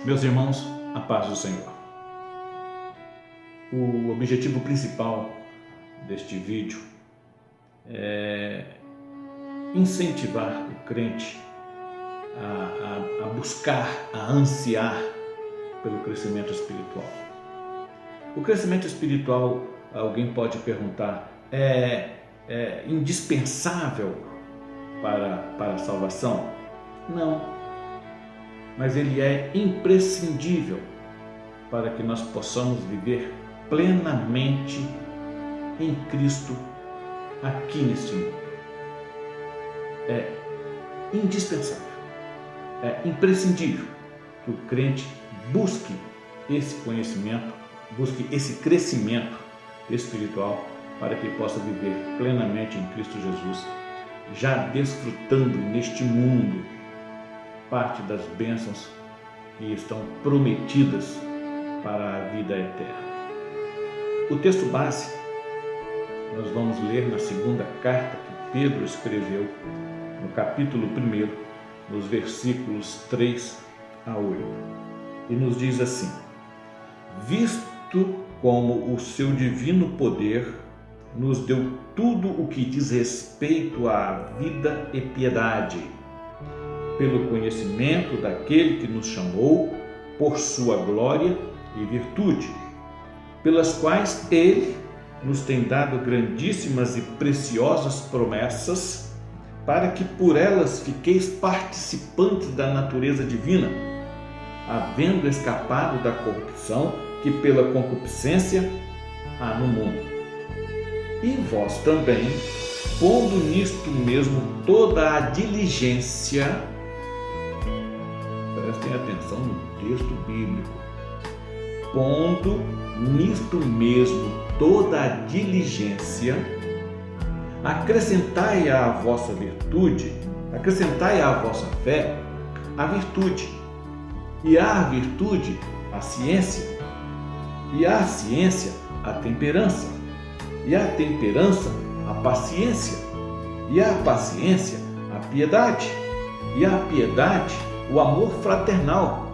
Meus irmãos, a paz do Senhor. O objetivo principal deste vídeo é incentivar o crente a buscar, a ansiar pelo crescimento espiritual. O crescimento espiritual, alguém pode perguntar, é indispensável para a salvação? Não. Mas ele é imprescindível para que nós possamos viver plenamente em Cristo aqui neste mundo. É indispensável, é imprescindível que o crente busque esse conhecimento, busque esse crescimento espiritual para que possa viver plenamente em Cristo Jesus, já desfrutando neste mundo parte das bênçãos que estão prometidas para a vida eterna. O texto base nós vamos ler na segunda carta que Pedro escreveu, no capítulo 1, nos versículos 3 a 8. E nos diz assim: visto como o seu divino poder nos deu tudo o que diz respeito à vida e piedade, pelo conhecimento daquele que nos chamou por sua glória e virtude, pelas quais ele nos tem dado grandíssimas e preciosas promessas, para que por elas fiqueis participantes da natureza divina, havendo escapado da corrupção que pela concupiscência há no mundo. E vós também, pondo nisto mesmo toda a diligência, prestem atenção no texto bíblico, pondo nisto mesmo toda a diligência, acrescentai à vossa virtude, acrescentai à vossa fé a virtude, e à virtude a ciência, e à ciência a temperança, e à temperança a paciência, e à paciência a piedade, e à piedade o amor fraternal,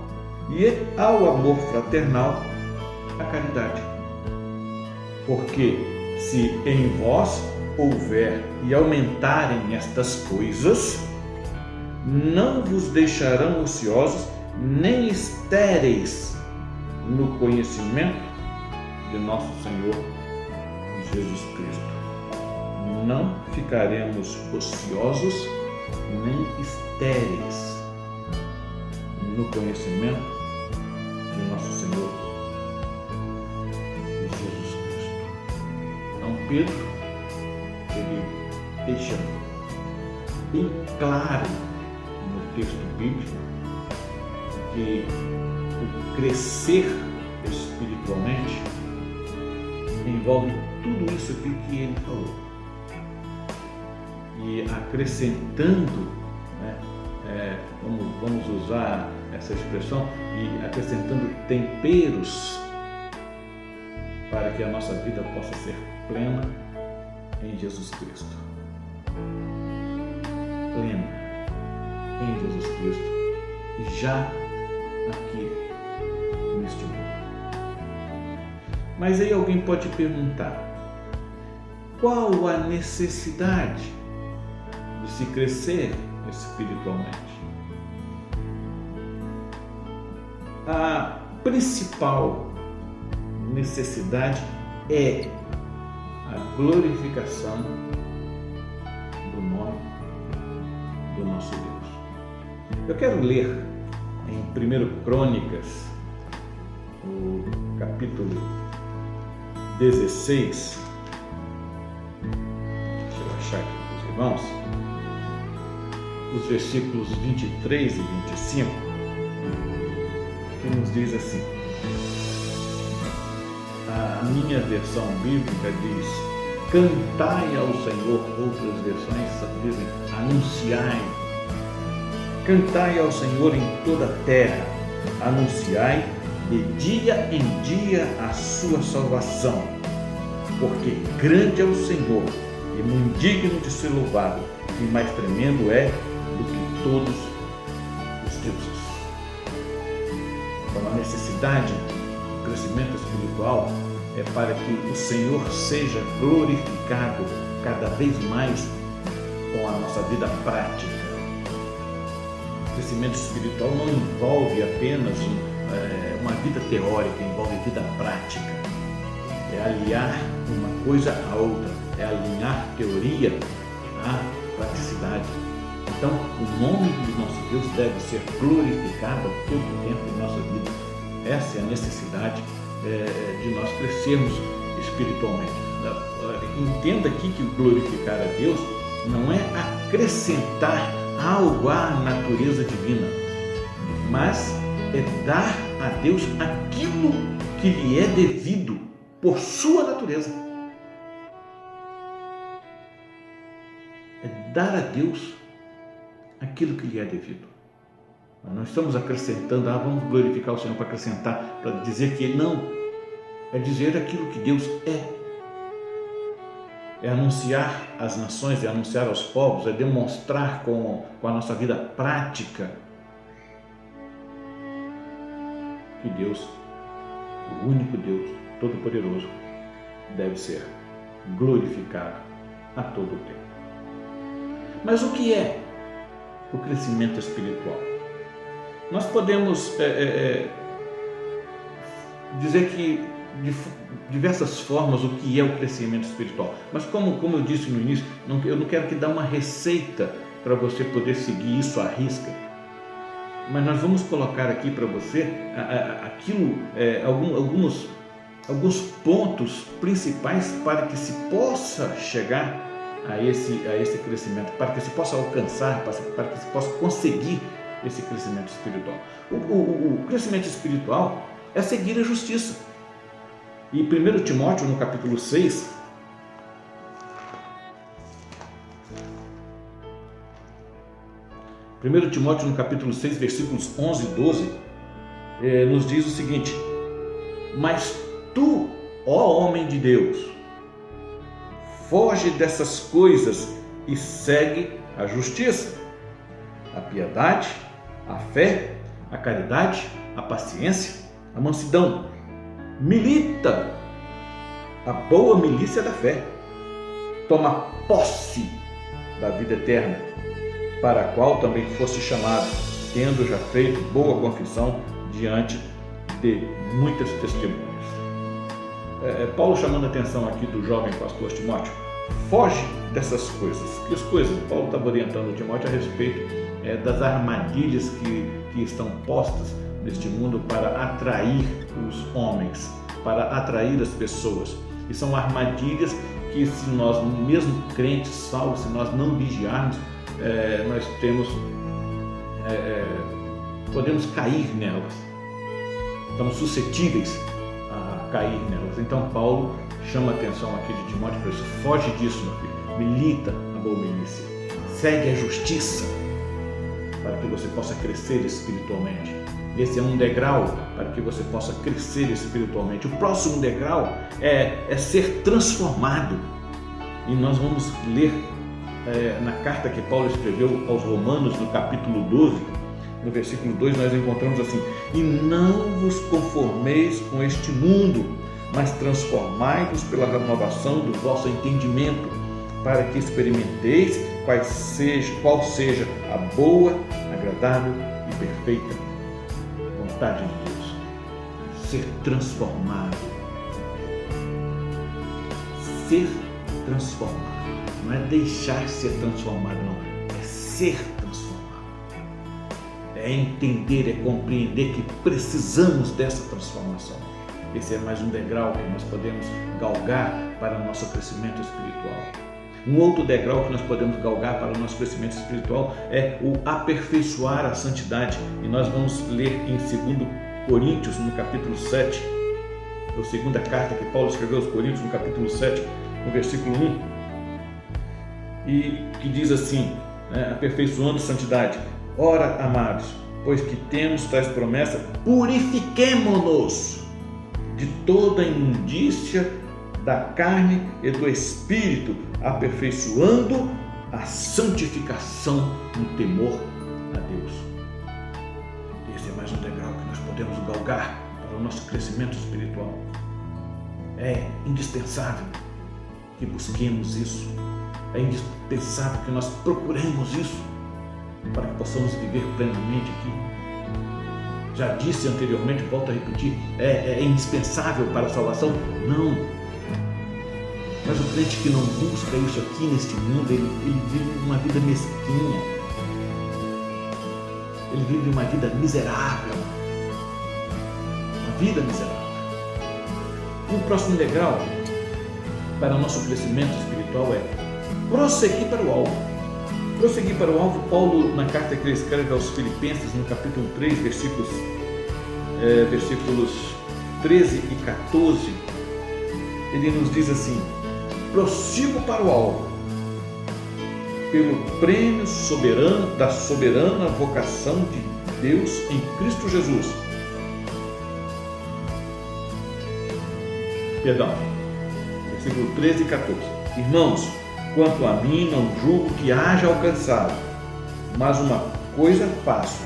e ao amor fraternal a caridade. Porque se em vós houver e aumentarem estas coisas, não vos deixarão ociosos nem estéreis no conhecimento de nosso Senhor Jesus Cristo. Não ficaremos ociosos nem estéreis no conhecimento de nosso Senhor Jesus Cristo. Então Pedro, ele deixa bem claro no texto bíblico que o crescer espiritualmente envolve tudo isso aqui que ele falou. E acrescentando, vamos usar essa expressão, e acrescentando temperos para que a nossa vida possa ser plena em Jesus Cristo. Plena em Jesus Cristo, já aqui neste mundo. Mas aí alguém pode perguntar: qual a necessidade de se crescer espiritualmente? A principal necessidade é a glorificação do nome do nosso Deus. Eu quero ler em 1 Crônicas, o capítulo 16, deixa eu achar aqui para os irmãos, os versículos 23 e 25, que nos diz assim. A minha versão bíblica diz: cantai ao Senhor. Outras versões dizem: anunciai. Cantai ao Senhor em toda a terra, anunciai de dia em dia a sua salvação, porque grande é o Senhor e muito digno de ser louvado, e mais tremendo é do que todos os deuses. Então, a necessidade do crescimento espiritual é para que o Senhor seja glorificado cada vez mais com a nossa vida prática. O crescimento espiritual não envolve apenas uma vida teórica, envolve vida prática. É aliar uma coisa à outra, é alinhar teoria à praticidade. Então, o nome do nosso Deus deve ser glorificado a todo tempo em nossa vida. Essa é a necessidade de nós crescermos espiritualmente. Entenda aqui que glorificar a Deus não é acrescentar algo à natureza divina, mas é dar a Deus aquilo que lhe é devido por sua natureza. É dar a Deus aquilo que lhe é devido. Nós não estamos acrescentando, vamos glorificar o Senhor para acrescentar, para dizer que não. É dizer aquilo que Deus é. É anunciar às nações, é anunciar aos povos, é demonstrar com a nossa vida prática que Deus, o único Deus Todo-Poderoso, deve ser glorificado a todo o tempo. Mas o que é o crescimento espiritual? Nós podemos dizer que de diversas formas o que é o crescimento espiritual, mas como eu disse no início, eu não quero que dar uma receita para você poder seguir isso à risca, mas nós vamos colocar aqui para você alguns pontos principais para que se possa chegar a esse crescimento, para que se possa alcançar, para que se possa conseguir esse crescimento espiritual. O crescimento espiritual é seguir a justiça. E 1 Timóteo, no capítulo 6, versículos 11 e 12, nos diz o seguinte: mas tu, ó homem de Deus, foge dessas coisas e segue a justiça, a piedade, a fé, a caridade, a paciência, a mansidão. Milita a boa milícia da fé. Toma posse da vida eterna, para a qual também fosse chamado, tendo já feito boa confissão diante de muitas testemunhas. Paulo chamando a atenção aqui do jovem pastor Timóteo: foge dessas coisas. Que as coisas? Paulo estava orientando Timóteo a respeito das armadilhas que estão postas neste mundo para atrair os homens, para atrair as pessoas. E são armadilhas que, se nós, mesmo crentes salvos, se nós não vigiarmos, nós podemos cair nelas. Estamos suscetíveis a cair nelas. Então Paulo chama a atenção aqui de Timóteo para isso: foge disso, meu filho, milita a boa milícia, segue a justiça, para que você possa crescer espiritualmente. Esse é um degrau para que você possa crescer espiritualmente. O próximo degrau é ser transformado. E nós vamos ler na carta que Paulo escreveu aos Romanos, no capítulo 12, no versículo 2, nós encontramos assim: e não vos conformeis com este mundo, mas transformai-vos pela renovação do vosso entendimento, para que experimenteis qual seja a boa, agradável e perfeita vontade de Deus. Ser transformado. Ser transformado. Não é deixar ser transformado, não. É ser transformado. É entender, é compreender que precisamos dessa transformação. Esse é mais um degrau que nós podemos galgar para o nosso crescimento espiritual. Um outro degrau que nós podemos galgar para o nosso crescimento espiritual é o aperfeiçoar a santidade. E nós vamos ler em 2 Coríntios, no capítulo 7, a segunda carta que Paulo escreveu aos Coríntios, no capítulo 7, no versículo 1, e que diz assim, aperfeiçoando a santidade. Ora, amados, pois que temos tais promessas, purifiquemo-nos de toda imundícia da carne e do espírito, aperfeiçoando a santificação no temor a Deus. Esse é mais um degrau que nós podemos galgar para o nosso crescimento espiritual. É indispensável que busquemos isso. É indispensável que nós procuremos isso para que possamos viver plenamente aqui. Já disse anteriormente, volto a repetir, é indispensável para a salvação? Não. Mas o crente que não busca isso aqui neste mundo, ele vive uma vida mesquinha. Ele vive uma vida miserável. Uma vida miserável. E o próximo degrau para o nosso crescimento espiritual é prosseguir para o alvo. Prosseguir para o alvo, Paulo, na carta que ele escreve aos Filipenses, no capítulo 3, versículos 13 e 14, ele nos diz assim: prossigo para o alvo, pelo prêmio soberano da soberana vocação de Deus em Cristo Jesus. Versículo 13 e 14. Irmãos, quanto a mim, não julgo que haja alcançado, mas uma coisa faço,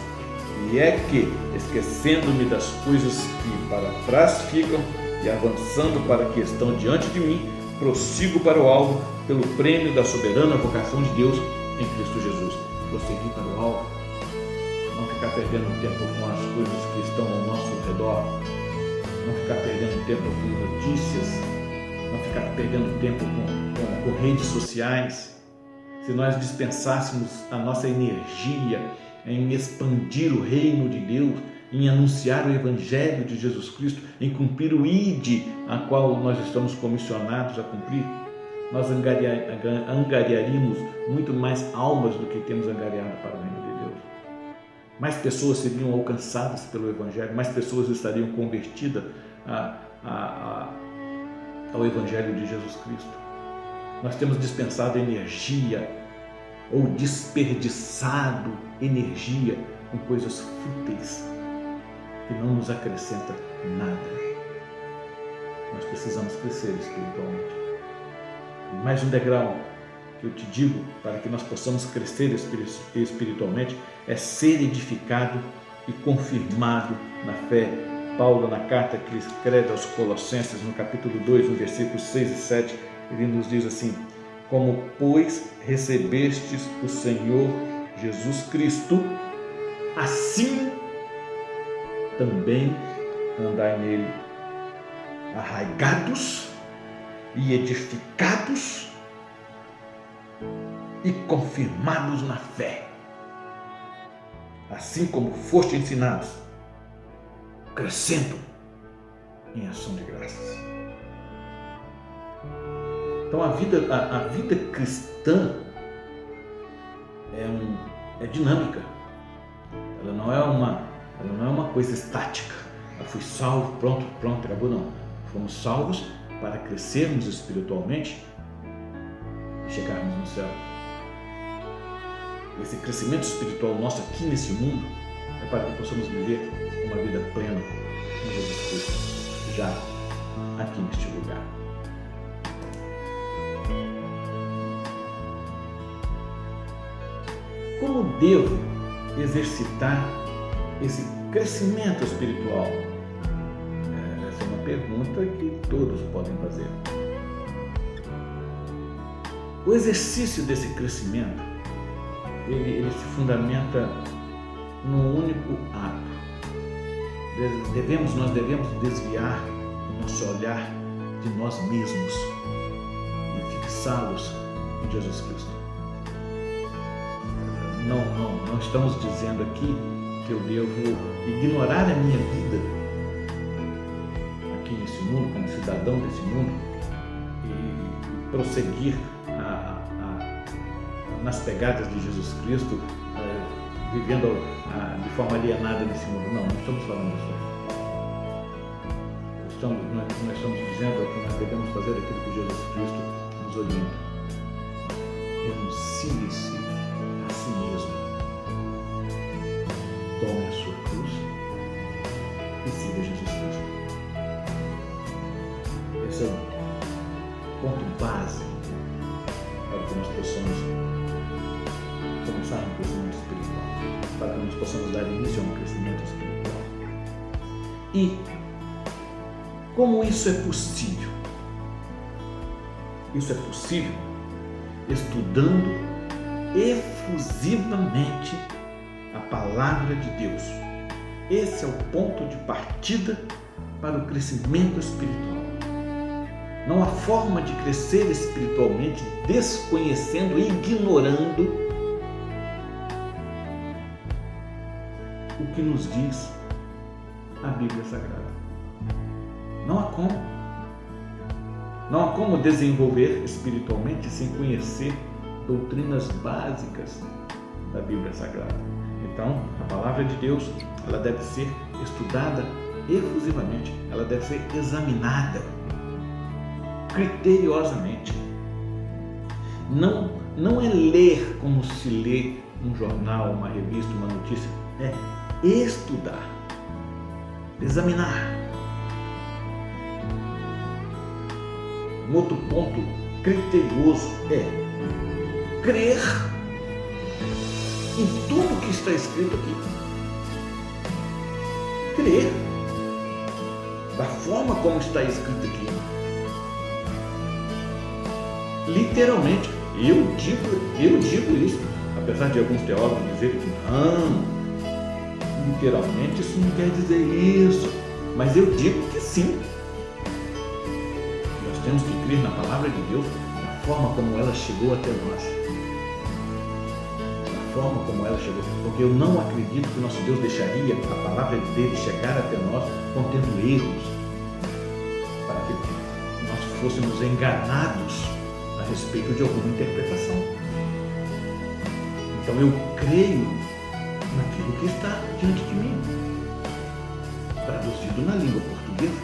e é que, esquecendo-me das coisas que para trás ficam e avançando para que estão diante de mim, prossigo para o alvo pelo prêmio da soberana vocação de Deus em Cristo Jesus. Prosseguir para o alvo, não ficar perdendo tempo com as coisas que estão ao nosso redor, não ficar perdendo tempo com notícias, não ficar perdendo tempo com redes sociais. Se nós dispensássemos a nossa energia em expandir o reino de Deus, em anunciar o Evangelho de Jesus Cristo, em cumprir o ID a qual nós estamos comissionados a cumprir, nós angariaríamos muito mais almas do que temos angariado para o reino de Deus. Mais pessoas seriam alcançadas pelo Evangelho, mais pessoas estariam convertidas ao Evangelho de Jesus Cristo. Nós temos dispensado energia ou desperdiçado energia com coisas fúteis que não nos acrescenta nada. Nós precisamos crescer espiritualmente. E mais um degrau que eu te digo para que nós possamos crescer espiritualmente é ser edificado e confirmado na fé. Paulo, na carta que ele escreve aos Colossenses, no capítulo 2, no versículos 6 e 7, ele nos diz assim: como, pois, recebestes o Senhor Jesus Cristo, assim também andai nele, arraigados e edificados e confirmados na fé, assim como foste ensinados, crescendo em ação de graças. Então a vida cristã é dinâmica. Ela não é uma coisa estática. Eu fui salvo, pronto, acabou. Não. Fomos salvos para crescermos espiritualmente e chegarmos no céu. Esse crescimento espiritual nosso aqui nesse mundo é para que possamos viver uma vida plena em Jesus Cristo, já aqui neste lugar. Como devo exercitar esse crescimento espiritual? Essa é uma pergunta que todos podem fazer. O exercício desse crescimento, ele se fundamenta num único ato. Nós devemos desviar o nosso olhar de nós mesmos e fixá-los em Jesus Cristo. Não estamos dizendo aqui que eu devo ignorar a minha vida aqui nesse mundo, como cidadão desse mundo, e prosseguir nas pegadas de Jesus Cristo, vivendo de forma alienada nesse mundo. Não estamos falando disso aí. Nós estamos dizendo que nós devemos fazer aquilo que Jesus Cristo nos orienta. Renuncie-se a si mesmo. Tome a sua cruz e siga Jesus Cristo. Esse é o ponto base para que nós possamos, como começar um crescimento espiritual, para que nós possamos dar início a um crescimento espiritual. E como isso é possível? Isso é possível estudando efusivamente a palavra de Deus. Esse é o ponto de partida para o crescimento espiritual. Não há forma de crescer espiritualmente desconhecendo e ignorando o que nos diz a Bíblia Sagrada. Não há como. Não há como desenvolver espiritualmente sem conhecer doutrinas básicas da Bíblia Sagrada. Então, a palavra de Deus, ela deve ser estudada efusivamente, ela deve ser examinada criteriosamente. Não é ler como se lê um jornal, uma revista, uma notícia. É estudar, examinar. Um outro ponto criterioso é crer em tudo que está escrito aqui. Crer da forma como está escrito aqui. Literalmente, eu digo isso, apesar de alguns teólogos dizerem que não, literalmente isso não quer dizer isso, mas eu digo que sim. Nós temos que crer na palavra de Deus da forma como ela chegou até nós. Da forma como ela chegou, porque eu não acredito que o nosso Deus deixaria a palavra dele chegar até nós contendo erros, para que nós fôssemos enganados a respeito de alguma interpretação. Então eu creio naquilo que está diante de mim, traduzido na língua portuguesa.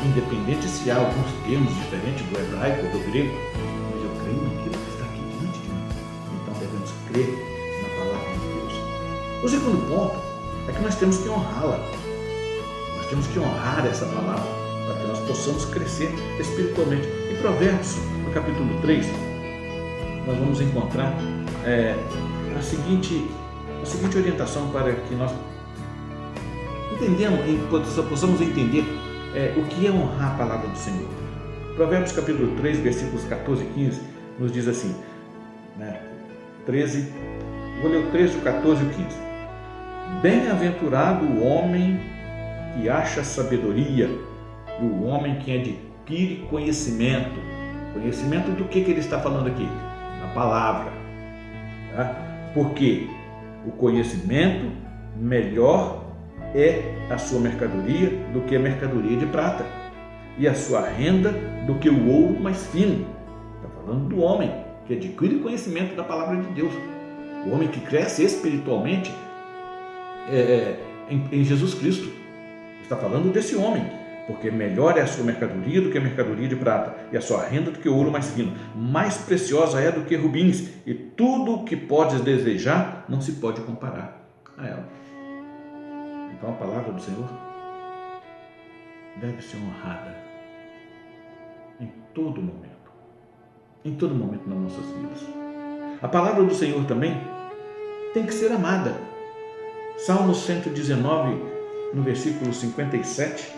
Independente se há alguns termos diferentes do hebraico ou do grego, mas eu creio naquilo que está aqui diante de mim. Então devemos crer na palavra de Deus. O segundo ponto é que nós temos que honrá-la. Nós temos que honrar essa palavra para que nós possamos crescer espiritualmente. Em Provérbios, no capítulo 3, nós vamos encontrar a seguinte orientação para que nós possamos entender o que é honrar a palavra do Senhor. Provérbios capítulo 3, versículos 14 e 15, nos diz assim, 13, vou ler o 13, o 14 e o 15. Bem-aventurado o homem que acha sabedoria e o homem que adquire conhecimento. Conhecimento do que ele está falando aqui? A palavra. Tá? Porque o conhecimento melhor é a sua mercadoria do que a mercadoria de prata, e a sua renda do que o ouro mais fino. Está falando do homem que adquire conhecimento da palavra de Deus, o homem que cresce espiritualmente em Jesus Cristo. Está falando desse homem, porque melhor é a sua mercadoria do que a mercadoria de prata, e a sua renda do que o ouro mais fino. Mais preciosa é do que rubins, e tudo o que podes desejar não se pode comparar a ela. Então a palavra do Senhor deve ser honrada em todo momento nas nossas vidas. A palavra do Senhor também tem que ser amada. Salmo 119, no versículo 57,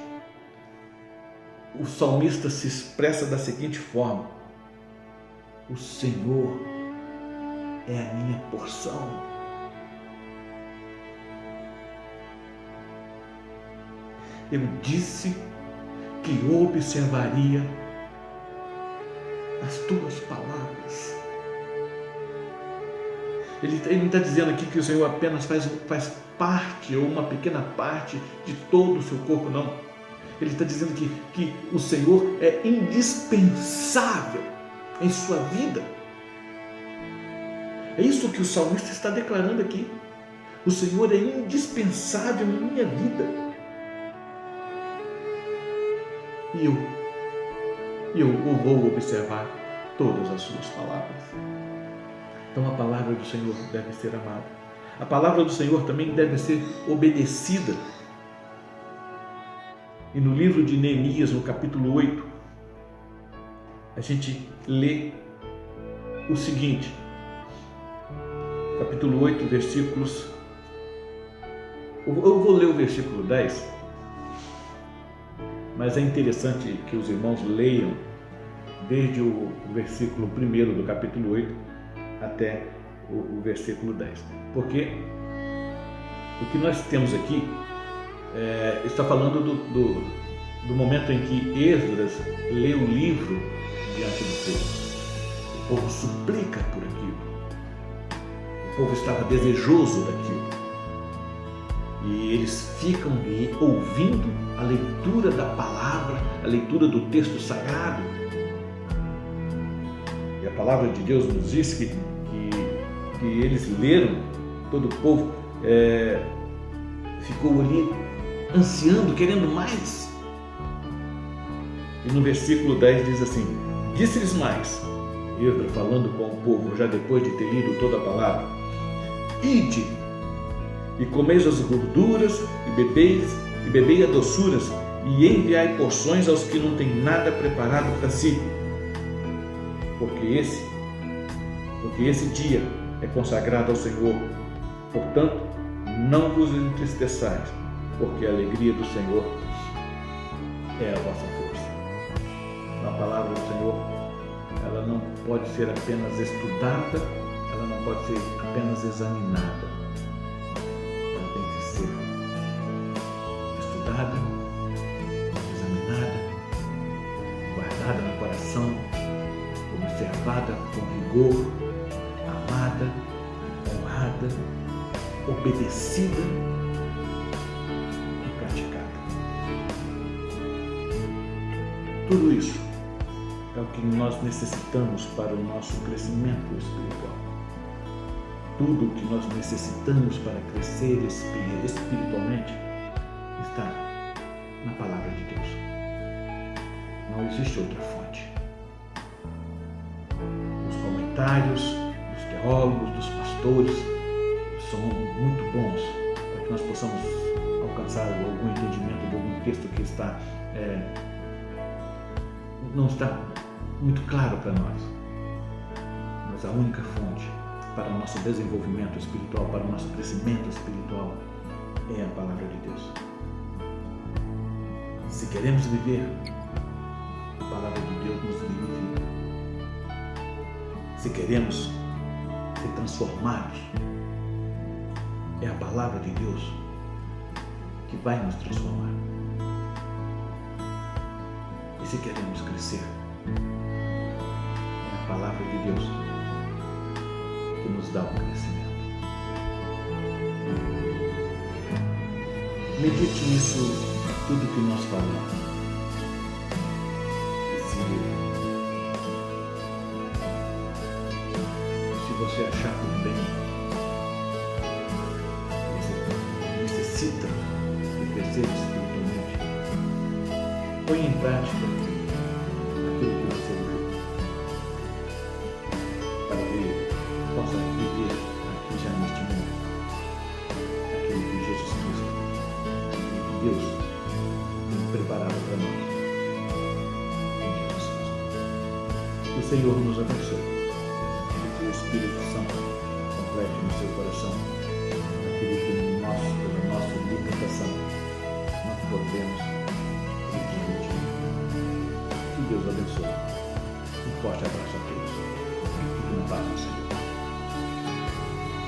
o salmista se expressa da seguinte forma: o Senhor é a minha porção. Eu disse que observaria as tuas palavras. Ele está dizendo aqui que o Senhor apenas faz parte, ou uma pequena parte, de todo o seu corpo, não. Ele está dizendo que o Senhor é indispensável em sua vida. É isso que o salmista está declarando aqui. O Senhor é indispensável em minha vida. E eu vou observar todas as suas palavras. Então a palavra do Senhor deve ser amada. A palavra do Senhor também deve ser obedecida. E no livro de Neemias, no capítulo 8, a gente lê o seguinte: capítulo 8, versículos... Eu vou ler o versículo 10, mas é interessante que os irmãos leiam desde o versículo 1 do capítulo 8 até o versículo 10, porque o que nós temos aqui está falando do momento em que Esdras lê o livro diante do povo. O povo suplica por aquilo, o povo estava desejoso daquilo, e eles ficam ouvindo a leitura da palavra, a leitura do texto sagrado. E a palavra de Deus nos diz que eles leram, todo o povo ficou ali ansiando, querendo mais. E no versículo 10 diz assim: disse-lhes mais, Esdras falando com o povo, já depois de ter lido toda a palavra: ide e comeis as gorduras e bebei a doçuras, e enviai porções aos que não têm nada preparado para si, porque esse dia é consagrado ao Senhor. Portanto, não vos entristeçais, porque a alegria do Senhor é a vossa força. A palavra do Senhor, ela não pode ser apenas estudada, ela não pode ser apenas examinada. Ela tem que ser estudada, examinada, guardada no coração, observada com rigor, amada, honrada, obedecida e praticada. Tudo isso é o que nós necessitamos para o nosso crescimento espiritual. Tudo o que nós necessitamos para crescer espiritualmente está na palavra de Deus. Não existe outra fonte. Os comentários dos teólogos, dos pastores, são muito bons para que nós possamos alcançar algum entendimento de algum texto que não está muito claro para nós. Mas a única fonte para o nosso desenvolvimento espiritual, para o nosso crescimento espiritual, é a palavra de Deus. Se queremos viver, a palavra de Deus nos vivifica. Se queremos ser transformados, é a palavra de Deus que vai nos transformar. E se queremos crescer, é a palavra de Deus que nos dá o crescimento. Medite nisso, tudo que nós falamos. E se você achar por bem, necessita de crescer espiritualmente, põe em prática aquilo que você leu, para que possa viver aqui já neste mundo aquilo que Jesus Cristo e Deus tem preparado para nós em Jesus Cristo. Que o Senhor nos abençoe e que o Espírito Santo complete no seu coração aquilo que pela nossa limitação nós podemos transmitir. Que Deus abençoe. Um forte abraço a todos.